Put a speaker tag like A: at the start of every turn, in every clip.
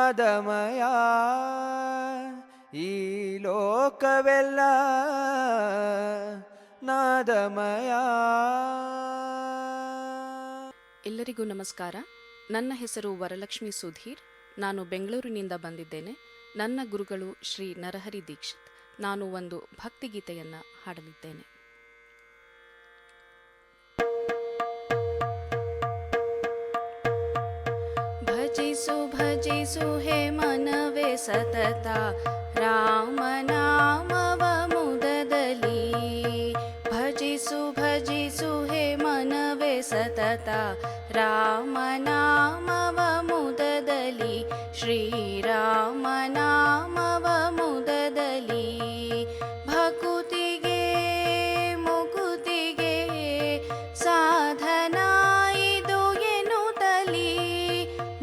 A: ನಾದಮಯ ಈ ಲೋಕವೆಲ್ಲ ನಾದಮಯ.
B: ಎಲ್ಲರಿಗೂ ನಮಸ್ಕಾರ. ನನ್ನ ಹೆಸರು ವರಲಕ್ಷ್ಮಿ ಸುಧೀರ್. ನಾನು ಬೆಂಗಳೂರಿನಿಂದ ಬಂದಿದ್ದೇನೆ. ನನ್ನ ಗುರುಗಳು ಶ್ರೀ ನರಹರಿ ದೀಕ್ಷಿತ್. ನಾನು ಒಂದು ಭಕ್ತಿಗೀತೆಯನ್ನು ಹಾಡಲಿದ್ದೇನೆ. ಭಜಿಸು ಭಜಿಸು ಹೇ ಮನವೇ ಸತತ ರಾಮ ನಾಮವ ಮುದದಲ್ಲಿ. ಭಜಿಸು ಭಜಿಸು ಹೇ ಮನವೇ ಸತತ ರಾಮ ನಾಮವ ಮುದದಲ್ಲಿ. ಶ್ರೀರಾಮ ನಾಮವ ಮುದದಲ್ಲಿ. ಭಕುತಿಗೆ ಮುಕುತಿಗೆ ಸಾಧನ ಇದು ಎನ್ನುತ್ತಲಿ.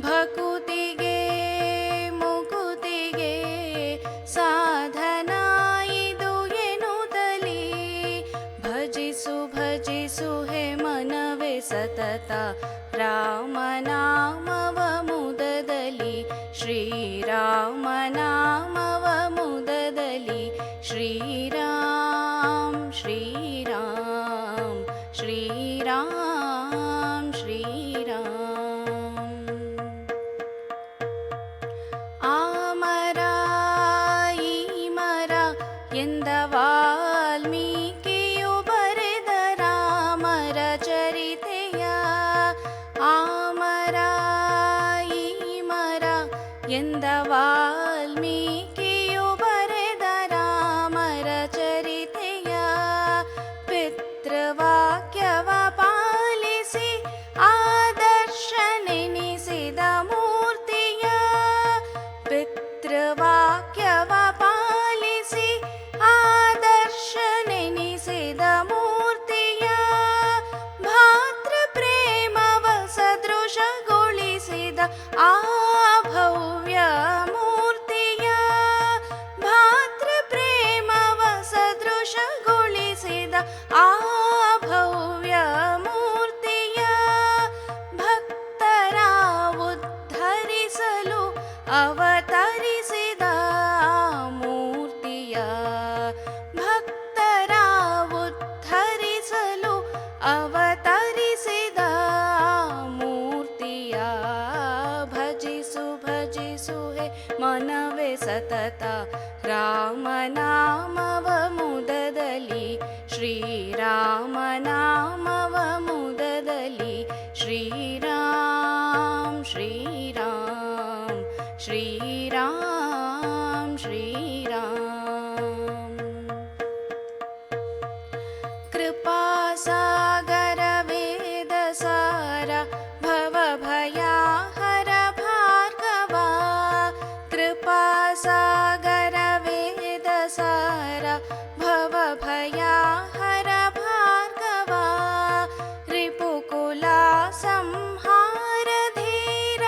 B: ಭಕುತಿಗೆ ಮುಕುತಿಗೆ ಸಾಧನ ಇದು ಎನ್ನುತ್ತಲಿ. ಭಜಿಸು ಭಜಿಸು ಹೇ ಮನವೇ ಸತತ ರಾಮ ನಾಮವ ಮುದದಲ್ಲಿ. ಶ್ರೀರಾಮ ನಾಮವ ಮುದದಲ್ಲಿ. ಶ್ರೀರಾಮ್ ಶ್ರೀರಾಮ್ ಶ್ರೀರಾಮ್ ಶ್ರೀರಾಮ್. ಆ ಮರ ಈ ಮರ ಎಂದ ವಾಲ್ಮೀಕಿಯು ಬರೆದ ರಾಮರ ಚರಿತೆಯ. ಆ ಮರ ಈ ಮರ ಎಂದ ವಾಲ್ಮೀಕಿಯು ಬರೆದ ರಾಮರ ಚರಿತೆಯ. ಪಿತೃವಾಕ್ಯವ ಪಾಲಿಸಿ ಆದರ್ಶ ನೆನೆಸಿದ ಮೂರ್ತಿಯ. ಪಿತೃವಾಕ್ಯವ ಪಾಲಿಸಿ ಆದರ್ಶ ನೆನೆಸಿದ ಮೂರ್ತಿಯ. ಭಾತೃ ಪ್ರೇಮವ ಸದೃಶಗೊಳಿಸಿದ ಆ ಭವ್ಯ ಮೂರ್ತಿಯ. ಭಾತೃ ಪ್ರೇಮವ ಸದೃಶಗೊಳಿಸಿದ ಆ ಭವ್ಯ ಮೂರ್ತಿಯ. ಭಕ್ತರ ಉದ್ಧರಿಸಲು ಅವತರಿಸಿದ ಮೂರ್ತಿಯ. ಭಕ್ತರ ಉದ್ಧರಿಸಲು ಅವತರಿಸಿದ ಮೂರ್ತಿಯ. ಭಜಿಸು ಭಜಿಸು ಹೇ ಮನವೇ ಸತತ ರಾಮ ನಾಮವ ಮುದದಲ್ಲಿ. ಶ್ರೀರಾಮ ನಾಮವ ಮುದದಲ್ಲಿ. ಶ್ರೀರಾಮ್ ಶ್ರೀರಾಮ್ ಶ್ರೀರಾಮ್ ಶ್ರೀರಾಮ್. ಕೃಪಾಸಾಗರ ವೇದ ಸಾರ ಭವ ಭಯಾಹರ ಭಾರ್ಗವ. ಕೃಪಾಸಾಗರ ವೇದ ಸಾರ ಭವ ಭಯಾಹರ ಭಾರ್ಗವ. ರಿಪುಕುಲ ಸಂಹಾರ ಧೀರ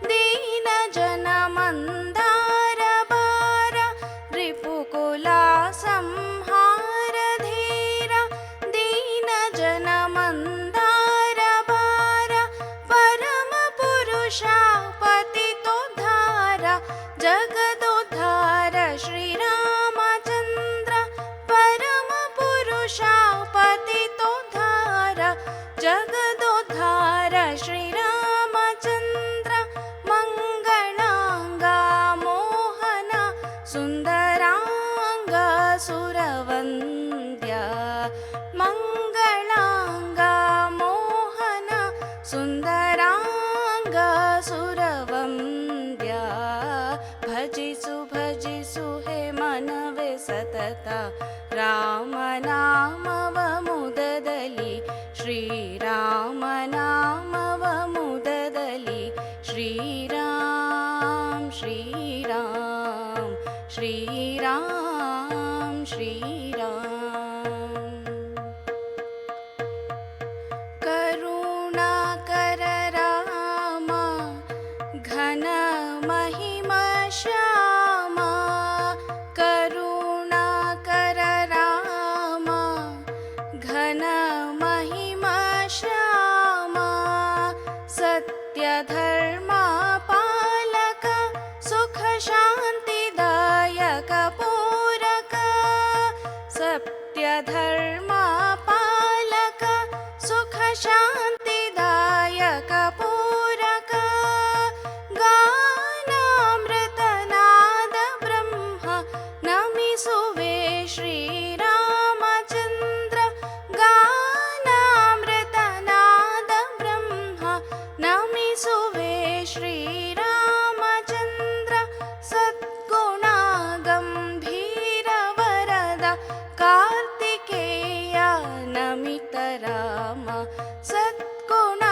B: ದೀನ ಜನ ಮಂದಾರ ಬಾರ. ರಿಪುಕುಲ ಸಂಹಾರ ಧೀರ ದೀನ ಜನ ಮಂದಾರ ಬಾರ. ಪರಮ ಪುರುಷ ಪತಿತೋದ್ಧಾರ ಜಗದೋದ್ಧಾರ ಶ್ರೀರಾಮಚಂದ್ರ. ಪರಮ ಪುರುಷ ಪತಿತೋದ್ಧಾರ ಜಗದೋದ್ಧಾರ ಶ್ರೀರಾಮಚಂದ್ರ. ಮಂಗಳಾಂಗ ಮೋಹನ ಸುಂದರಾಂಗ ಸುರವಂದ್ಯ. ಮಂಗಳಾಂಗ ಮೋಹನ ಸುಂದರಾಂಗ ಸುರವಂದ್ಯ. ಭಜಿಸು ಭಜಿಸು ಹೇ ಮನವೇ ಸತತ ರಾಮ ನಾಮವ ಮುದದಲ್ಲಿ. ಶ್ರೀರಾಮ ನಾಮವ ಮುದದಲ್ಲಿ. ಶ್ರೀರಾಮ್ ಶ್ರೀರಾಮ್ ಶ್ರೀರಾಮ್ ಶ್ರೀರಾಮ್. ಕರುಣಾಕರ ರಾಮ ಘನ ಮಹಿಮ ಶ್ಯಾಮ. ಕರುಣಾಕರ ರಾಮ ಘನ ಮಹಿಮ ಶ್ಯಾಮ. ಸತ್ಯ ಧರ್ಮ ಪಾಲಕ ಧರ್ಮ ಪಾಲಕ ಸುಖ ಶಾಂತಿದಾಯಕ ಪೂರಕ ಗಾನಾಮೃತನಾದ ಬ್ರಹ್ಮ ನಮಿಸುವೆ ಶ್ರೀರಾಮಚಂದ್ರ ಗಾನಾಮೃತನಾದ ಬ್ರಹ್ಮ ನಮಿಸುವೆ ಶ್ರೀರಾಮಚಂದ್ರ ಸದ್ಗುಣ ಗಂಭೀರ ವರದ ಕಾರ್ತಿಕೇಯ ನಮಿತ ರಾಮ ಸದ್ಗುಣ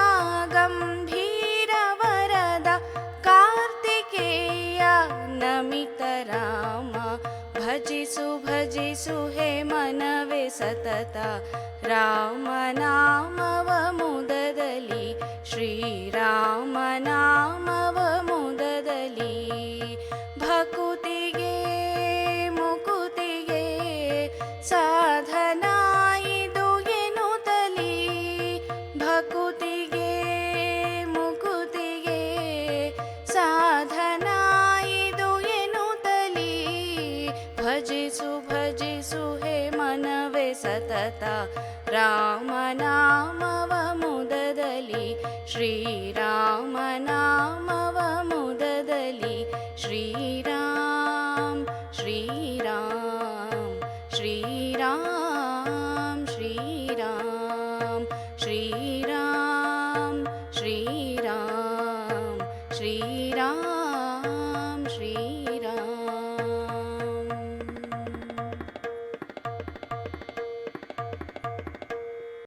B: ಗಂಭೀರ ವರದ ಕಾರ್ತಿಕೇಯ ನಮಿತ ರಾಮ ಭಜಿಸು ಭಜಿಸು ಹೇ ಮನವೇ ಸತತ ರಾಮನಾಮವ ಮುದದಲ್ಲಿ ಶ್ರೀರಾಮನಾಮವ ಮುದದಲ್ಲಿ ಭಕುತಿಗೆ ಮುಕುತಿಗೆ ಸಾಧನ ಇದು ಎನ್ನುತ್ತಲಿ ಭಕುತಿಗೆ ಮುಕುತಿಗೆ ಸಾಧನ ಇದು ಎನ್ನುತ್ತಲಿ ಭಜಿಸು ಭಜಿಸು ಹೇ ಮನವೇ ಸತತ ರಾಮನಾಮವ ಮುದದಲ್ಲಿ ಶ್ರೀರಾಮನಾಮವ ಮುದದಲ್ಲಿ ಶ್ರೀರಾಮ